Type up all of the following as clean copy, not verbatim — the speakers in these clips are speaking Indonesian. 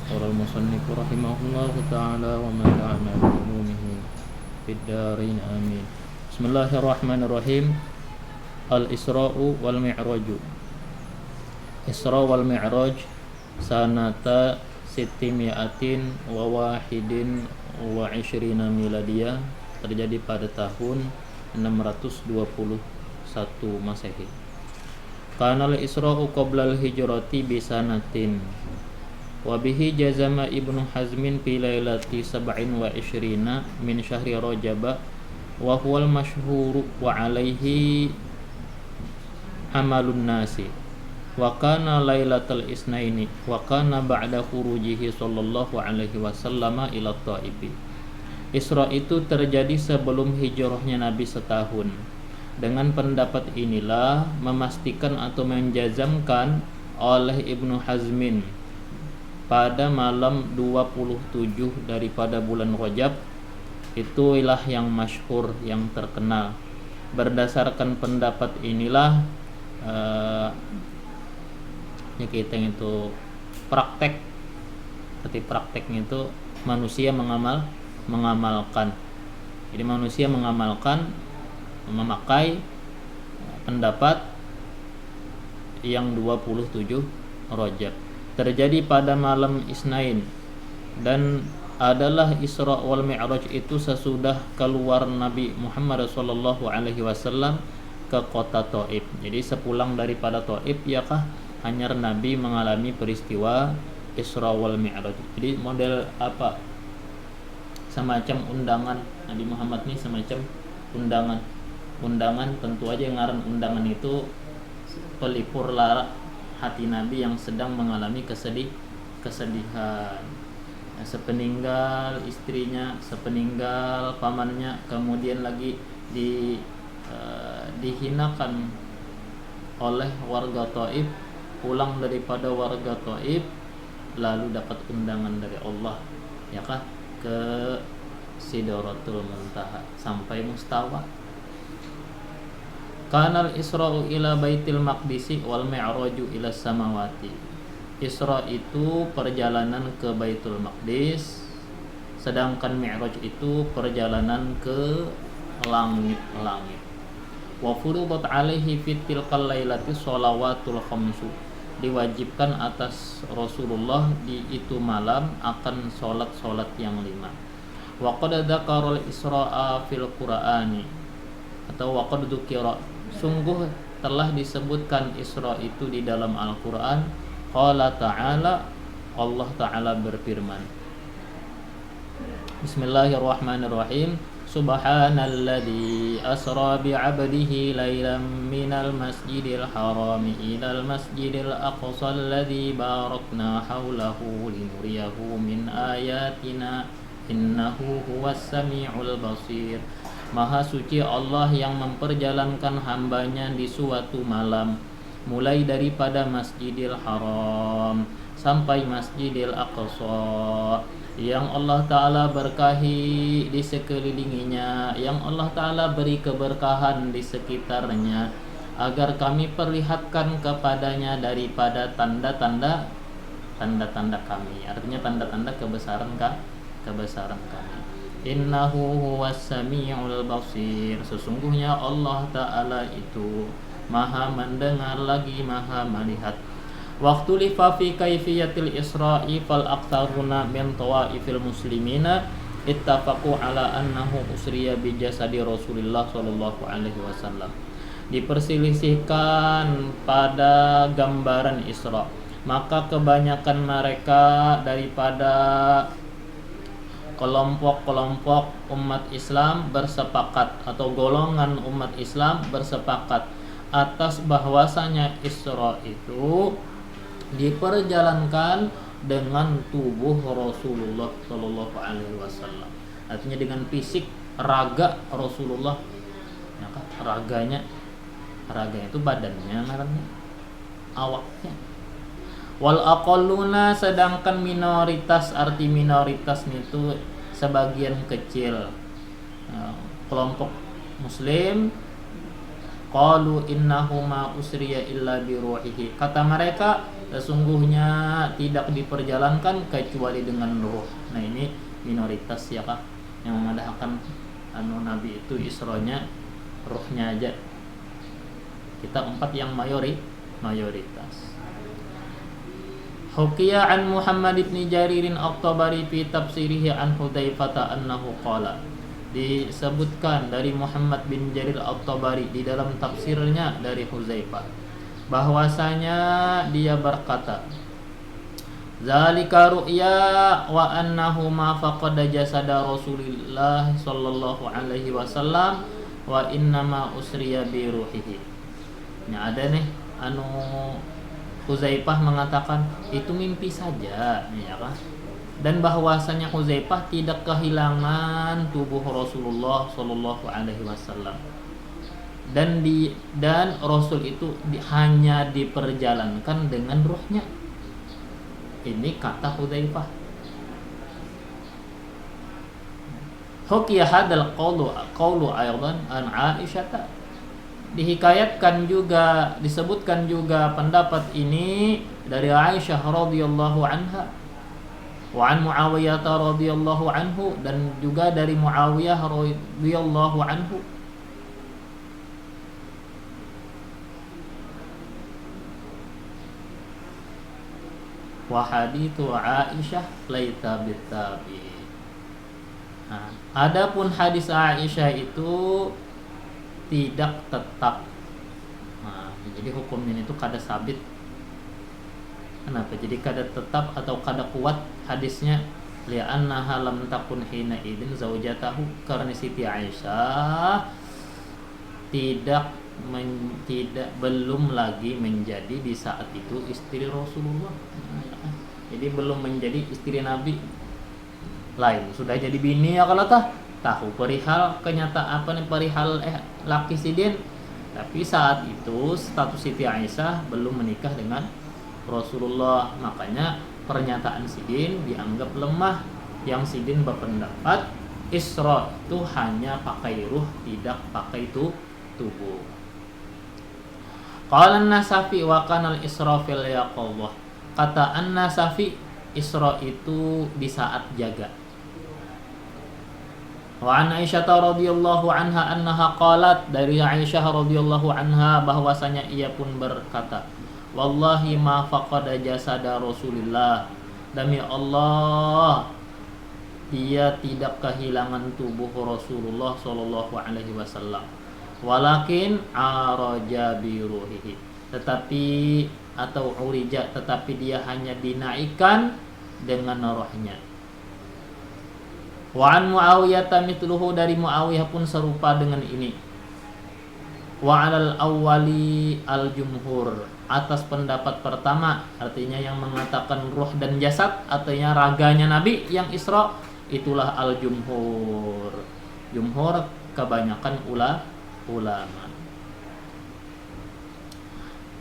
قال المصنف رحمه الله تعالى ونفعنا بعلومه في الدارين آمين. بسم الله الرحمن الرحيم. Al-Isra'u wal Mi'raju. Isra wal Mi'raj sanata sittimiatin wa wahidin wa ishrina miladiyah, terjadi pada tahun 621 Masehi. Kanal Isra'u qoblal hijrati bisanatin wa bihi jazama Ibnu Hazmin fi lailati sab'in wa ishrina min syahri Rajab wa huwal masyhur wa alaihi amalun nasi wa kana lailatul isnaini wa kana ba'da khurujihi sallallahu alaihi wasallam ila Taif. Isra itu terjadi sebelum hijrahnya Nabi setahun. Dengan pendapat inilah memastikan atau menjazamkan oleh Ibnu Hazmin pada malam 27 daripada bulan Rajab, itulah yang masyhur, yang terkenal. Berdasarkan pendapat inilah ya kita itu praktek, seperti prakteknya itu manusia mengamalkan. Jadi manusia mengamalkan, memakai pendapat yang 27 Rajab terjadi pada malam Isnain, dan adalah Isra wal Mi'raj itu sesudah keluar Nabi Muhammad sallallahu alaihi wasallam ke kota Taif. Jadi sepulang daripada Taif yakah hanya Nabi mengalami peristiwa Isra wal Mi'raj. Jadi model apa? Semacam undangan Nabi Muhammad nih, semacam undangan tentu aja ngaran undangan itu pelipur lara hati Nabi yang sedang mengalami kesedihan. Sepeninggal istrinya, sepeninggal pamannya, kemudian lagi dihinakan oleh warga Taif, pulang daripada warga Taif, lalu dapat undangan dari Allah, ya kah, ke Sidratul Muntaha sampai Mustawa. Kanal Isra'u ila Baitil Maqdisi wal Mi'raju ila samawati. Isra itu perjalanan ke Baitul Maqdis, sedangkan Mi'raj itu perjalanan ke langit-langit. Wa furudat alaihi fi tilkal lailati shalawatul khamsu. Diwajibkan atas Rasulullah di itu malam akan salat-salat yang 5. Wa qad dzakara al-Isra'a fil Qur'ani, atau wa qad dzukira, sungguh telah disebutkan Isra itu di dalam Al-Qur'an. Qala ta'ala, Allah Ta'ala berfirman, Bismillahirrahmanirrahim. Subhanalladzi asra bi'abdihi lailan minal masjidil harami ilal masjidil aqsa alladzi barakna haulahu linuriyahu min ayatina innahu huwas sami'ul basir. Maha suci Allah yang memperjalankan hambanya di suatu malam, mulai daripada Masjidil Haram sampai Masjidil Aqsa, yang Allah Ta'ala berkahi di sekelilinginya, yang Allah Ta'ala beri keberkahan di sekitarnya, agar kami perlihatkan kepadanya daripada tanda-tanda kami, artinya tanda-tanda kebesaran kami. Innahu huwas sami'ul basir, sesungguhnya Allah Ta'ala itu Maha mendengar lagi Maha melihat. Waktu lifa fi kaifiyatil Isra'i fal aktsaruna min tawaifil muslimina ittafaqu ala annahu usriya bi jasadi Rasulullah sallallahu alaihi wasallam. Diperselisihkan pada gambaran Isra, maka kebanyakan mereka daripada kelompok-kelompok umat Islam bersepakat, atau golongan umat Islam bersepakat atas bahwasanya Isra itu diperjalankan dengan tubuh Rasulullah Shallallahu Alaihi Wasallam, artinya dengan fisik raga Rasulullah, ya kan? Raganya itu badannya, namanya awaknya. Wal aqalluna, sedangkan minoritas, arti minoritas itu sebagian kecil kelompok Muslim, qalu innahuma usriya illa bi ruhihi, kata mereka sesungguhnya tidak diperjalankan kecuali dengan ruh. Nah ini minoritas ya kak yang memadahkan Nabi itu Isra-nya ruhnya aja. Kita 4 yang mayoritas. Hukiya an Muhammad ibn Jaririn At-Tabari fi tafsirihi an Hudzaifah annahu qala. Disebutkan dari Muhammad bin Jarir At-Tabari di dalam tafsirnya dari Hudzaifah bahwasanya dia berkata, zalika ru'ya wa annahu ma faqada jasada Rasulillah sallallahu alaihi wasallam wa innama usriya bi ruhihi. Ini ada nih Hudzaifah mengatakan itu mimpi saja ya kan. Dan bahwasanya Hudzaifah tidak kehilangan tubuh Rasulullah sallallahu alaihi wasallam. Dan Rasul itu hanya diperjalankan dengan ruhnya. Ini kata Hudzaifah. Hukiya hadal qawlu aydan an Aisyah. Dihikayatkan juga, disebutkan juga pendapat ini dari Aisyah radhiyallahu anha, wa an Muawiyah radhiyallahu anhu, dan juga dari Muawiyah radhiyallahu anhu. Wa hadithu Aisyah laita bitabi. Nah, adapun hadis Aisyah itu tidak tetap. Nah, jadi hukumnya itu kada sabit. Kenapa? Jadi kada tetap atau kada kuat hadisnya. Li'annaha lam takun hina idzin zaujatahu, karena Siti Aisyah belum lagi menjadi di saat itu istri Rasulullah. Jadi belum menjadi istri Nabi. Lain sudah jadi bini ya kalau tahu perihal perihal laki sidin, tapi saat itu status Siti Aisyah belum menikah dengan Rasulullah. Makanya pernyataan sidin dianggap lemah. Yang sidin berpendapat Isra itu hanya pakai ruh, tidak pakai tubuh. Qala an-Nasafi wa kana al-Isra fil yaqadhah. Kata an-Nasafi, Isra itu di saat jaga. Wa an Aisyah radhiyallahu anha annaha qalat, dari Aisyah radhiyallahu anha bahwasanya ia pun berkata, wallahi ma faqada jasada Rasulillah, demi Allah dia tidak kehilangan tubuh Rasulullah sallallahu alaihi wasallam, walakin araja bi ruhihi, tetapi atau urija, tetapi dia hanya dinaikkan dengan rohnya. Wa an Muawiyah mithluhu, dari Muawiyah pun serupa dengan ini. Wa 'alal awwali al jumhur, atas pendapat pertama, artinya yang mengatakan ruh dan jasad, artinya raganya Nabi yang Isra, itulah al jumhur. Jumhur kebanyakan ulama.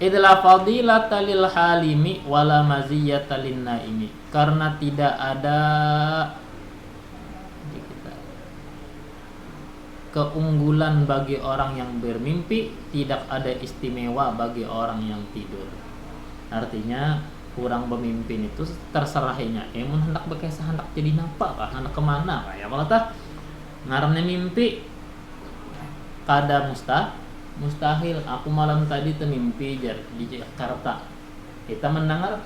Idla fadilata lil halimi wala maziyata lin naimi, karena tidak ada keunggulan bagi orang yang bermimpi, tidak ada istimewa bagi orang yang tidur. Artinya kurang pemimpin itu terserahnya. Mun hendak bekesah, hendak jadi napa kah, hendak kemana kah ya kalau tah ngaranna mimpi kada mustahil. Aku malam tadi mimpi di Jakarta. Kita mendengar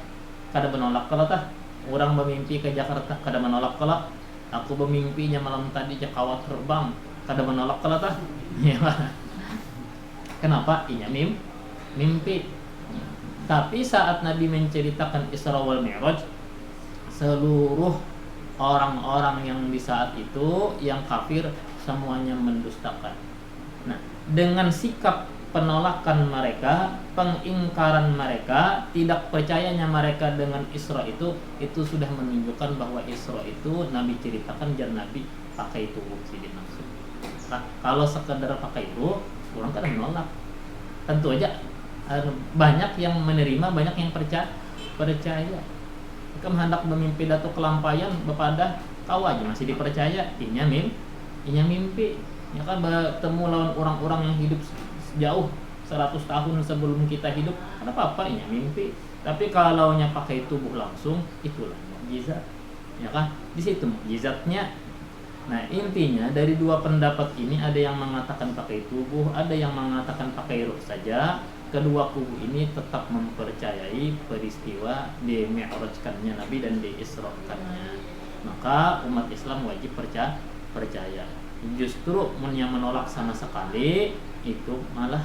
kada menolak kalau tah orang bermimpi ke Jakarta, kada menolak kalau aku bermimpinya malam tadi ke kawat terbang, kada menolak kalau tah. Ya. Kenapa? Inya mimpi. Tapi saat Nabi menceritakan Isra wal Mi'raj, seluruh orang-orang yang di saat itu yang kafir semuanya mendustakan. Nah, dengan sikap penolakan mereka, pengingkaran mereka, tidak percayanya mereka dengan Isra itu sudah menunjukkan bahwa Isra itu Nabi ceritakan jar Nabi pakai tubuh sidin langsung. Nah, kalau sekedar pakai itu, orang kan menolak. Tentu aja banyak yang menerima, banyak yang percaya. Kamu hendak memimpi datuk kelampayan bepada kau aja masih dipercaya, inya mimpi. Ya kan bertemu lawan orang-orang yang hidup jauh 100 tahun sebelum kita hidup, kenapa apa inya mimpi. Tapi kalau pakai tubuh langsung, itulah mukjizat, ya kan? Di situ mukjizatnya. Nah, intinya dari dua pendapat ini ada yang mengatakan pakai tubuh, ada yang mengatakan pakai ruh saja. Kedua kubu ini tetap mempercayai peristiwa di mi'rajkannya Nabi dan di Isra'kannya. Maka umat Islam wajib percaya. Justru yang menolak sama sekali itu malah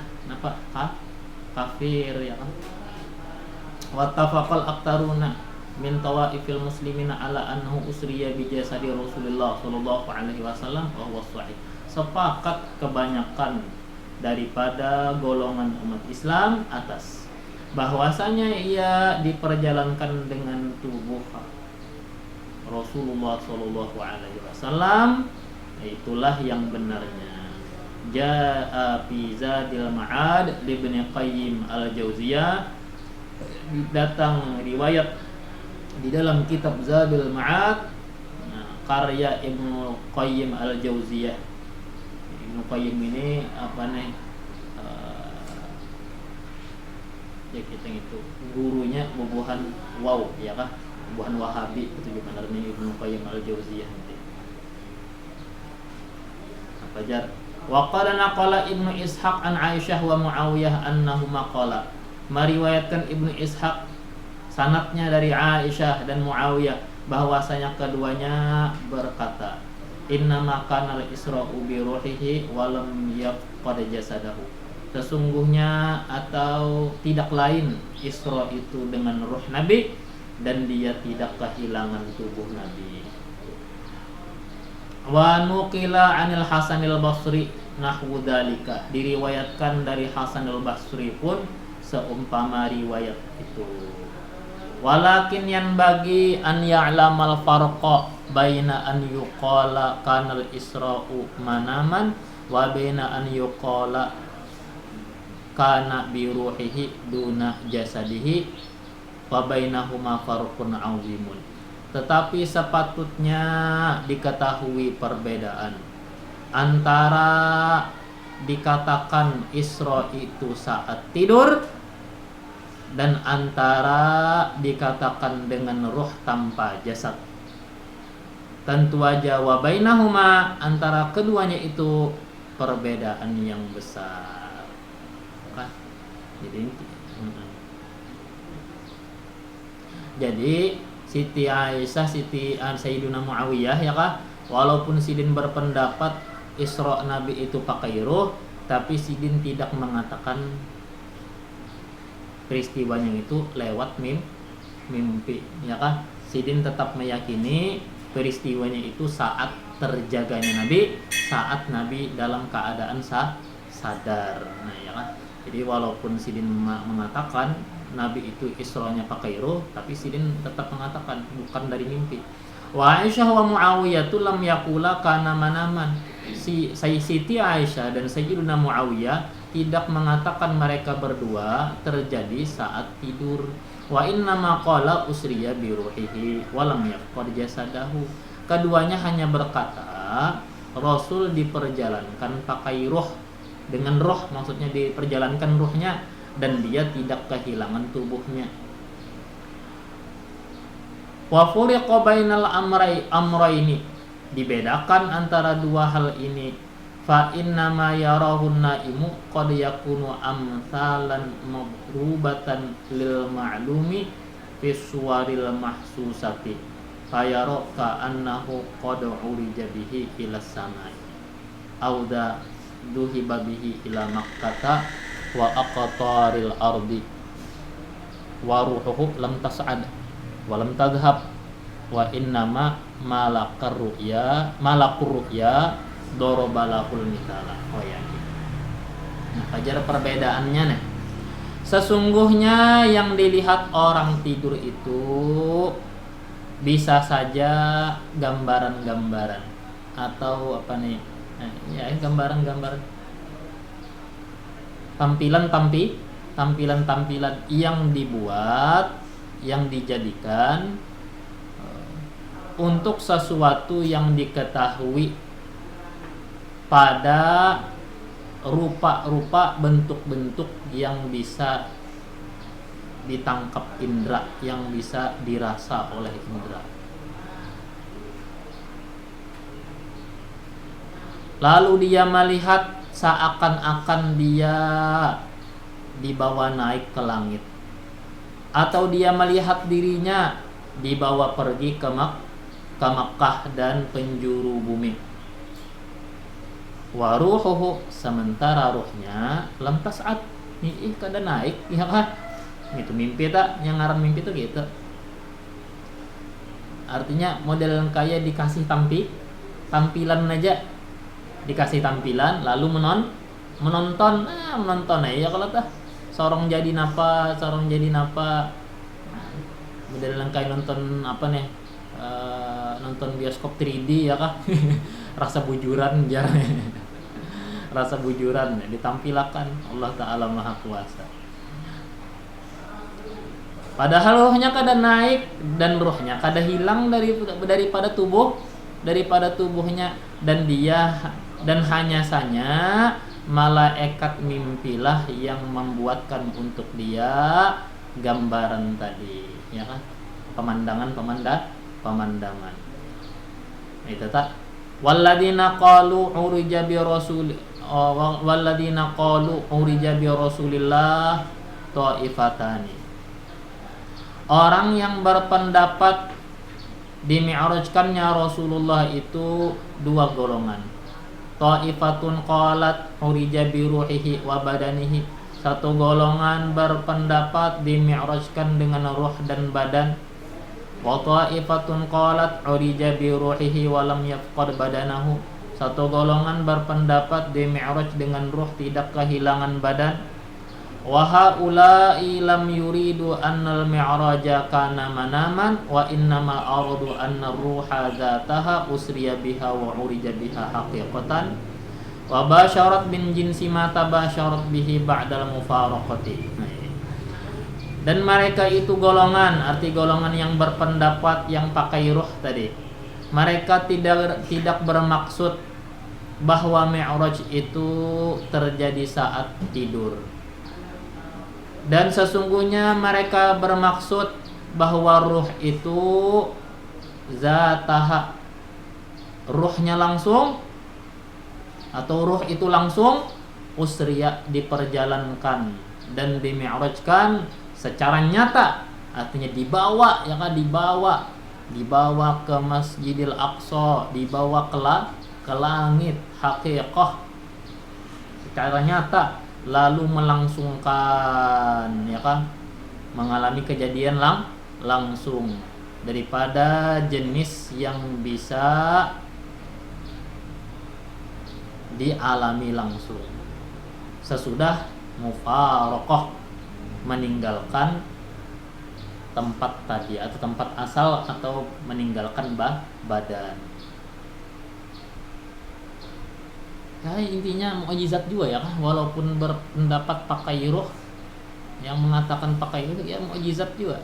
kafir, ya kan? Wattafaqal aktaruna min tawaifil muslimina ala annahu usriya bi jasadi Rasulullah sallallahu alaihi wasallam wa huwa sahih. Sepakat kebanyakan daripada golongan umat Islam atas bahwasanya ia diperjalankan dengan tubuh Rasulullah sallallahu alaihi wasallam, itulah yang benarnya. Jaa fi Zadil Ma'ad li Ibnu Qayyim al-Jauziyah, datang riwayat di dalam kitab Zadul Ma'ad, karya Ibnu Qayyim al-Jauziyah. Ibnu Qayyim ini ya kita itu gurunya bubuhan ya kah? Bubuhan Wahabi itu gimana nih Ibnu Qayyim al-Jauziyah nanti. Apa jar? Wa qala naqala Ibnu Ishaq an Aisyah wa Muawiyah annahuma qala. Meriwayatkan Ibnu Ishaq sanadnya dari Aisyah dan Muawiyah bahwasanya keduanya berkata, innama kanal isra'u bi ruhihi wa lam yafqad jasadahu. Sesungguhnya atau tidak lain Isra itu dengan ruh Nabi dan dia tidak kehilangan tubuh Nabi. Wa nuqila 'anil Hasanil Basri nahwu dzalika. Diriwayatkan dari Hasanul Basri pun seumpama riwayat itu. Walakin yang bagi an ya'lamal farqa baina an yuqala kanal isra'u manaman wa baina an yuqala kana bi ruhihi duna jasadihi wa bainahuma farqun 'azimun. Tetapi sepatutnya diketahui perbedaan antara dikatakan Isra itu saat tidur dan antara dikatakan dengan ruh tanpa jasad. Tentu aja wa bainahuma, antara keduanya itu perbedaan yang besar. Jadi Siti Aisyah, Sayyiduna Muawiyah ya kah, walaupun Sidin berpendapat Isra Nabi itu pakai ruh, tapi Sidin tidak mengatakan peristiwanya itu lewat mimpi, ya kan? Sidin tetap meyakini peristiwanya itu saat terjaganya Nabi, saat Nabi dalam keadaan sadar. Nah, ya kan? Jadi walaupun Sidin mengatakan Nabi itu Isra-nya pakai ruh, tapi Sidin tetap mengatakan bukan dari mimpi. Wa Aisyah wa Muawiyah lam yaqula kana manaman. Siti Aisyah dan Sayyidina Muawiyah tidak mengatakan mereka berdua terjadi saat tidur. Wa inna ma qala usriya bi ruhihi wa lam yafqad jasadahu. Keduanya hanya berkata Rasul diperjalankan pakai ruh, dengan ruh maksudnya diperjalankan ruhnya dan dia tidak kehilangan tubuhnya. Wa furiqa bainal amrayni, dibedakan antara dua hal ini. Fa inna ma yarahun naimu qad yakunu amsalan mabrubatan lil ma'lumi fi suwaril mahsusati fa yara ka annahu qad urija bihi ila samai auda duhiba bihi ila makkata wa aqtaril ardi wa ruhuhu lam tas'ad wa lam tadhhab wa innama malakur ru'ya dorobalahul mitala. Oh ya. Nah, ajar perbedaannya nih. Sesungguhnya yang dilihat orang tidur itu bisa saja gambaran-gambaran atau apa nih? Nah, ya gambaran-gambaran. Tampilan-tampilan yang dibuat, yang dijadikan untuk sesuatu yang diketahui pada rupa-rupa bentuk-bentuk yang bisa ditangkap indera, yang bisa dirasa oleh indera. Lalu dia melihat seakan-akan dia dibawa naik ke langit, atau dia melihat dirinya dibawa pergi ke Makkah dan penjuru bumi. Wa ruhuhu, sementara ruhnya lam tas'ad, kada naik, ya kan? Itu mimpi tak, yang ngaran mimpi tuh gitu. Artinya model kayak dikasih tampilan aja, dikasih tampilan lalu menonton ya kalau tah sorong jadi napa model kayak nonton apa nih, nonton bioskop 3D ya kah. Rasa bujuran jarang. Rasa bujuran ditampilkan. Allah Ta'ala Maha Kuasa. Padahal rohnya kada naik dan rohnya kada hilang daripada tubuhnya, dan hanya saja malaikat mimpilah yang membuatkan untuk dia gambaran tadi, ya kan? Pemandangan. Itu tak. Walladzina qalu urija bi Rasulillah ta'ifatani. Orang yang berpendapat dimi'rajkannya Rasulullah itu dua golongan. Ta'ifatun qalat urija bi ruhihi wa badanihi. Satu golongan berpendapat dimi'rajkan dengan ruh dan badan. Wa ta'ifatun qalat urija bi ruhihi wa lam yafqad badanahu. Satu golongan berpendapat dimi'raj dengan ruh, tidak kehilangan badan. Wa haula'i lam yuridu annal mi'raja kana manaman wa innama aradu anna ruha dzataha usriya biha wa urija biha haqiqatan wa basyarat min jinsi ma tabasyarat bihi ba'dal mufaraqati. Dan mereka itu golongan, arti golongan yang berpendapat yang pakai ruh tadi, mereka tidak bermaksud bahwa mi'raj itu terjadi saat tidur. Dan sesungguhnya mereka bermaksud bahwa ruh itu zataha, ruhnya langsung, atau ruh itu langsung usriya, diperjalankan dan dimi'rajkan secara nyata, artinya dibawa, ya kan, dibawa ke Masjidil Aqsa, dibawa ke langit haqiqah secara nyata, lalu melangsungkan, ya kan, mengalami kejadian langsung daripada jenis yang bisa dialami langsung sesudah mufaraqah, meninggalkan tempat tadi atau tempat asal, atau meninggalkan badan. Ya, intinya mukjizat juga ya kan, walaupun berpendapat pakai ruh, yang mengatakan pakai ruh ya mukjizat juga.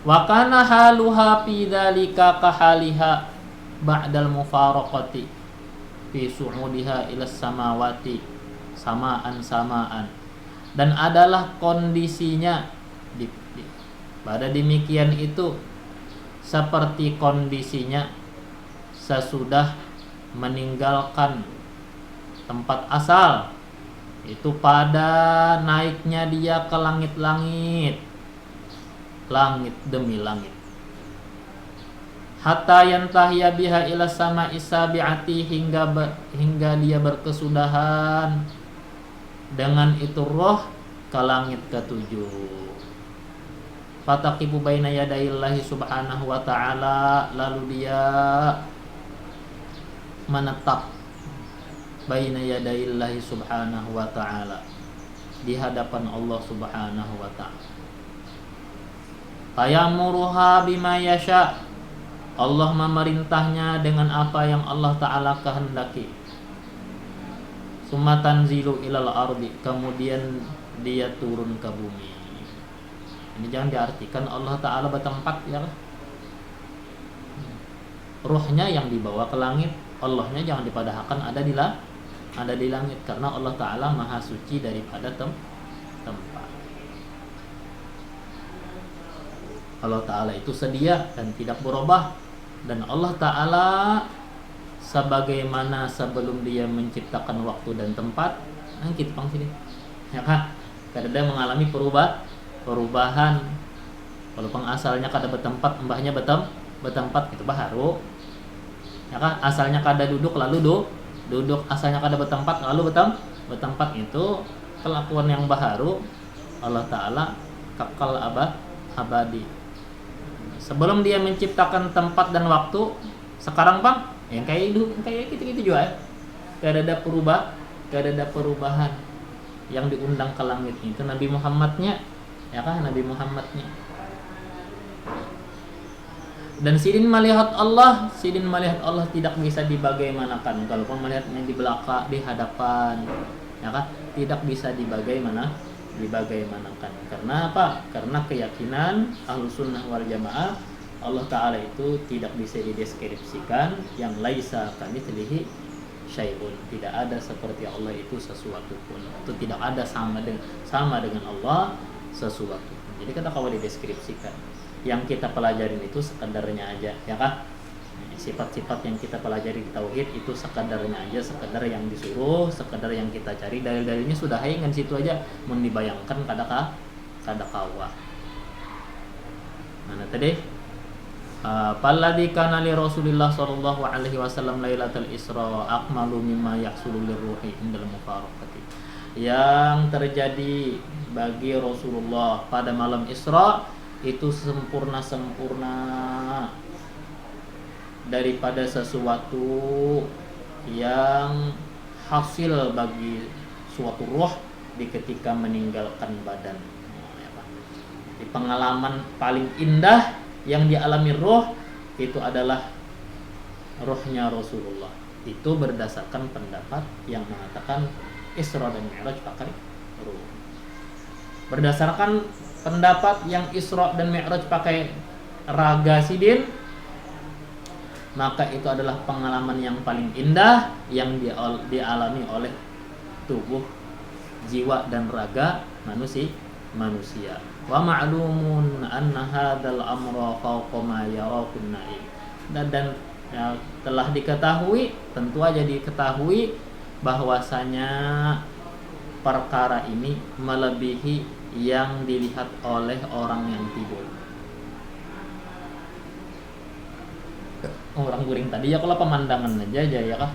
Wa kana haluha fi dzalika ka haliha ba'dal mufaraqati fi su'udiha ila samawati samaan. Dan adalah kondisinya pada demikian itu seperti kondisinya sesudah meninggalkan tempat asal, itu pada naiknya dia ke langit demi langit, hatta yantahiya biha ila sama'i sabi'ati, hingga dia berkesudahan dengan itu roh ke langit ketujuh. Fataqibu baina yadayillahi subhanahu wa ta'ala, lalu dia menetap baina yadayillahi subhanahu wa ta'ala, di hadapan Allah subhanahu wa ta'ala. Fayamuruha bima yasha, Allah memerintahnya dengan apa yang Allah ta'ala kehendaki. Summa tanzilu ilal ardi, kemudian dia turun ke bumi. Ini jangan diartikan Allah ta'ala bertempat, ya. Ruhnya yang dibawa ke langit, Allahnya jangan dipadahkan ada di langit, karena Allah Ta'ala maha suci daripada tempat. Allah Ta'ala itu sedia dan tidak berubah. Dan Allah Ta'ala sebagaimana sebelum dia menciptakan waktu dan tempat, kita pang sini, ya kan? Kadang mengalami perubahan. Walaupun asalnya kada bertempat, mbahnya bertempat itu baru. Ya kan? Asalnya kada duduk lalu duduk, asalnya kada bertempat lalu bertempat, itu kelakuan yang baru. Allah Ta'ala kekal abadi. Sebelum dia menciptakan tempat dan waktu, sekarang bang, yang kayak gitu juga ya. Gak ada perubahan. Yang diundang ke langit itu Nabi Muhammadnya, ya kan, Nabi Muhammadnya. Dan sidin melihat Allah tidak bisa dibagaimanakan. Kalaupun melihatnya di belakang, di hadapan, ya kan, tidak bisa dibagaimanakan. Karena apa? Karena keyakinan Ahlus Sunnah wal Jamaah, Allah Ta'ala itu tidak bisa dideskripsikan, yang laisa kamitslihi syai'un. Tidak ada seperti Allah itu sesuatu pun. Itu tidak ada sama dengan Allah sesuatu pun. Jadi kata kalau dideskripsikan, yang kita pelajarin itu sekedarnya aja, ya kan? Sifat-sifat yang kita pelajari di tauhid itu sekedarnya aja, sekedar yang disuruh, sekedar yang kita cari. Dalil-dalilnya sudah dengan situ aja, mau dibayangkan kada kawa. Mana tadi? Palladzi kana li Rasulillah sallallahu alaihi wasallam lailatul Isra akmalu mimma yahsulu lirruhi indal mufaraqati. Yang terjadi bagi Rasulullah pada malam Isra itu sempurna daripada sesuatu yang hasil bagi suatu roh di ketika meninggalkan badan. Di pengalaman paling indah yang dialami roh itu adalah rohnya Rasulullah. Itu berdasarkan pendapat yang mengatakan Isra dan Mi'raj pakai ruh. Berdasarkan pendapat yang Isra dan Mi'raj pakai raga sidin, maka itu adalah pengalaman yang paling indah yang dialami oleh tubuh, jiwa dan raga manusia. Wa ma'lumun anna hadzal amra fawqa ma yarakun naim. Dan ya, telah diketahui, tentu aja diketahui bahwasanya perkara ini melebihi yang dilihat oleh orang yang tidur. Orang guring tadi ya kalau pemandangan aja ya kah?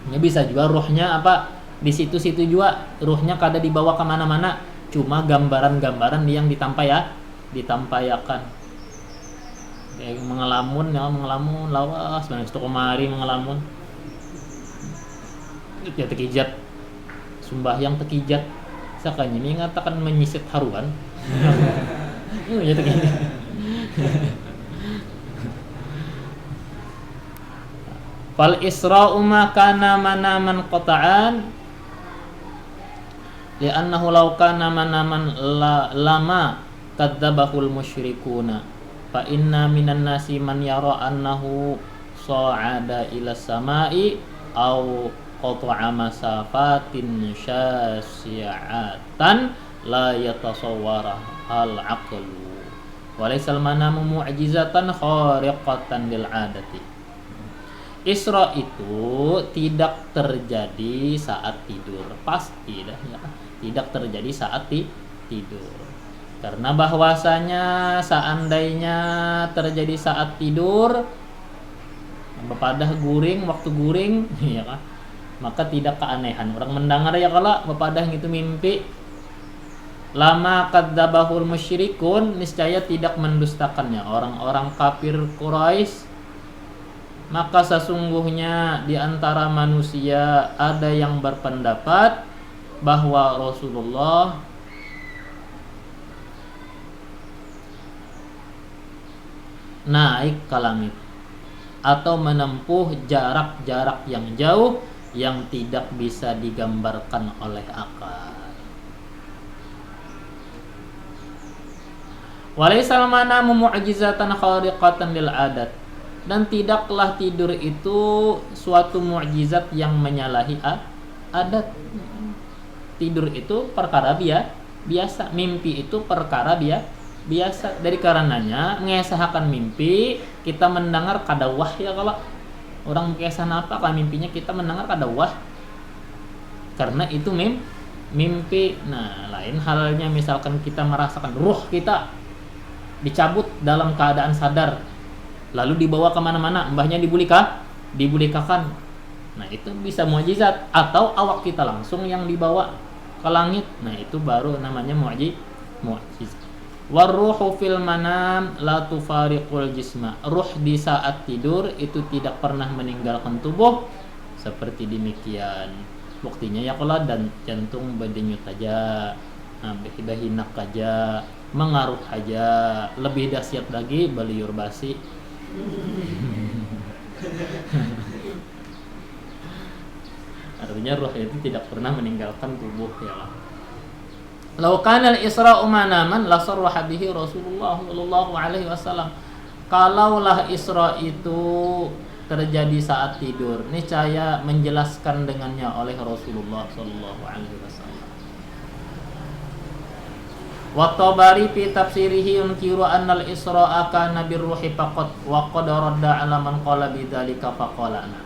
Ini bisa juga ruhnya apa di situ-situ juga ruhnya kada dibawa kemana-mana, cuma gambaran-gambaran yang ditampayakan. Kayak mengelamun lawas, banyak itu kemari mengelamun. Ya tekijat, sumbahyang tekijat, sakanya ini ngatakan menyisit haruan. Ya tekijat. Fal Isra'u ma kana manaman qata'an li'annahu law kana manaman lama kadzdzabahul musyrikuna fa inna minan nasi man yara annahu sa'ada ila samai aw qata'a masafatin syasi'atan la yatasawwara al aqlu wa laysal manamu mu'jizatan khariqatan lil 'adati. Isra itu tidak terjadi saat tidur, pasti dah ya. Tidak terjadi saat tidur. Karena bahwasanya seandainya terjadi saat tidur, bepadah guring, waktu guring, ya kan? Maka tidak keanehan. Orang mendengar ya kalau bepadah itu mimpi, lama kadzdzabahul musyrikun, niscaya tidak mendustakannya orang-orang kafir Quraisy. Maka sesungguhnya di antara manusia ada yang berpendapat bahwa Rasulullah naik ke langit atau menempuh jarak-jarak yang jauh yang tidak bisa digambarkan oleh akal. Walaisal manamu mu'jizatan khariqatan lil adat. Dan tidaklah tidur itu suatu mukjizat yang menyalahi adat. Tidur itu perkara biasa. Mimpi itu perkara biasa. Dari karenanya mengesahkan mimpi kita mendengar kadawah ya, kalau orang mengesah apa kalau mimpinya kita mendengar kadawah karena itu mimpi. Nah, lain halnya misalkan kita merasakan ruh kita dicabut dalam keadaan sadar lalu dibawa kemana-mana, mbahnya dibulikakan. Nah, itu bisa mukjizat. Atau awak kita langsung yang dibawa ke langit. Nah, itu baru namanya mukjizat. Waruhu fil manam la tufariqul jisma. Ruh di saat tidur itu tidak pernah meninggalkan tubuh. Seperti demikian. Buktinya ya kalau dan jantung berdenyut aja, bahinak aja, mengaruh aja. Lebih dahsyat lagi beliur basi. Artinya ruh itu tidak pernah meninggalkan tubuh ya. Lau kana al-Isra'u manaman la sarraha bihi Rasulullah sallallahu alaihi wasallam. Kalaulah Isra itu terjadi saat tidur, niscaya menjelaskan dengannya oleh Rasulullah sallallahu alaihi wasallam. Wa Tabari fi tafsirihi yunkiru anna al-Isra'a kana birruhi faqat wa qad radda 'ala man qala bidzalika faqala ana.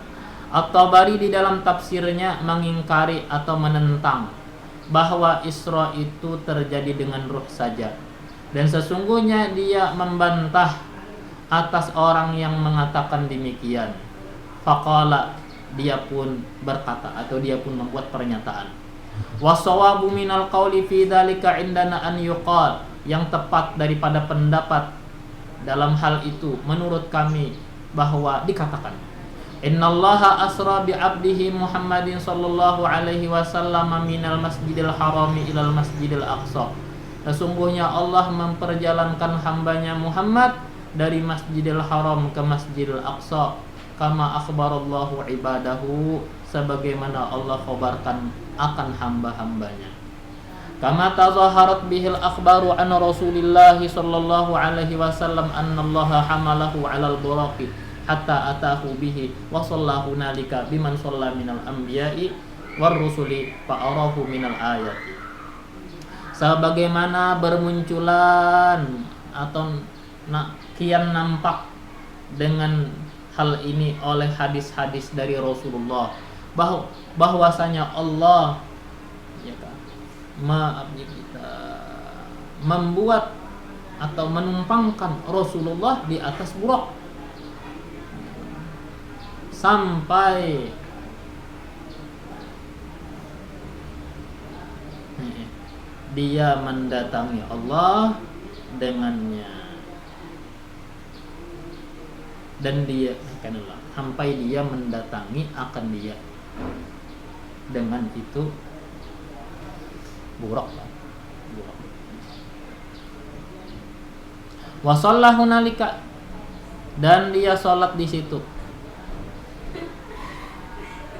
At-Tabari di dalam tafsirnya mengingkari atau menentang bahwa Isra itu terjadi dengan ruh saja, dan sesungguhnya dia membantah atas orang yang mengatakan demikian. Faqala, dia pun berkata atau dia pun membuat pernyataan. Wasawabu minal qawli fi dzalika indana an yuqal, yang tepat daripada pendapat dalam hal itu menurut kami bahwa dikatakan innallaha asra bi 'abdihi Muhammadin sallallahu alaihi wasallam minal masjidil harami ilal masjidil aqsa. Sesungguhnya Allah memperjalankan hambanya Muhammad dari Masjidil Haram ke Masjidil Aqsa, kama akhbarallahu ibadahu, sebagaimana Allah khabarkan akan hamba-hambanya. Kama tazaharat bihil akhbaru an Rasulillah sallallahu alaihi wasallam annallaha hamalahu 'alal buraqi hatta atahu bihi wa sallahu nalika biman shalla minal anbiya'i war rusuli fa arahu minal ayati. Sebagaimana bermunculan atau kian nampak dengan hal ini oleh hadis-hadis dari Rasulullah bahwasanya Allah ya kan, membuat atau menumpangkan Rasulullah di atas burak sampai dia mendatangi Allah dengannya, dan dia sampai dia mendatangi akan dia dengan itu burak. Wa shallahu nalika, dan dia sholat di situ.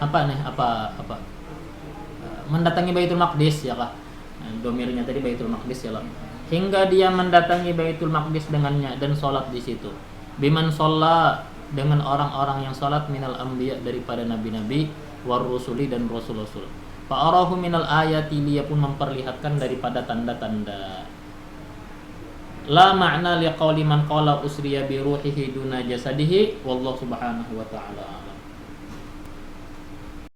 Apa mendatangi Baitul Maqdis ya kah? Domirnya tadi Baitul Maqdis ya lah. Hingga dia mendatangi Baitul Maqdis dengannya dan sholat di situ. Biman sholat, dengan orang-orang yang sholat minal anbiya, daripada nabi-nabi, war rusuli, dan rasul-rasul. Fa'arahu minal ayati, dia pun memperlihatkan daripada tanda-tanda. La ma'na liqauli man qala usriya bi ruhihi duna jasadihi, wallahu subhanahu wa ta'ala.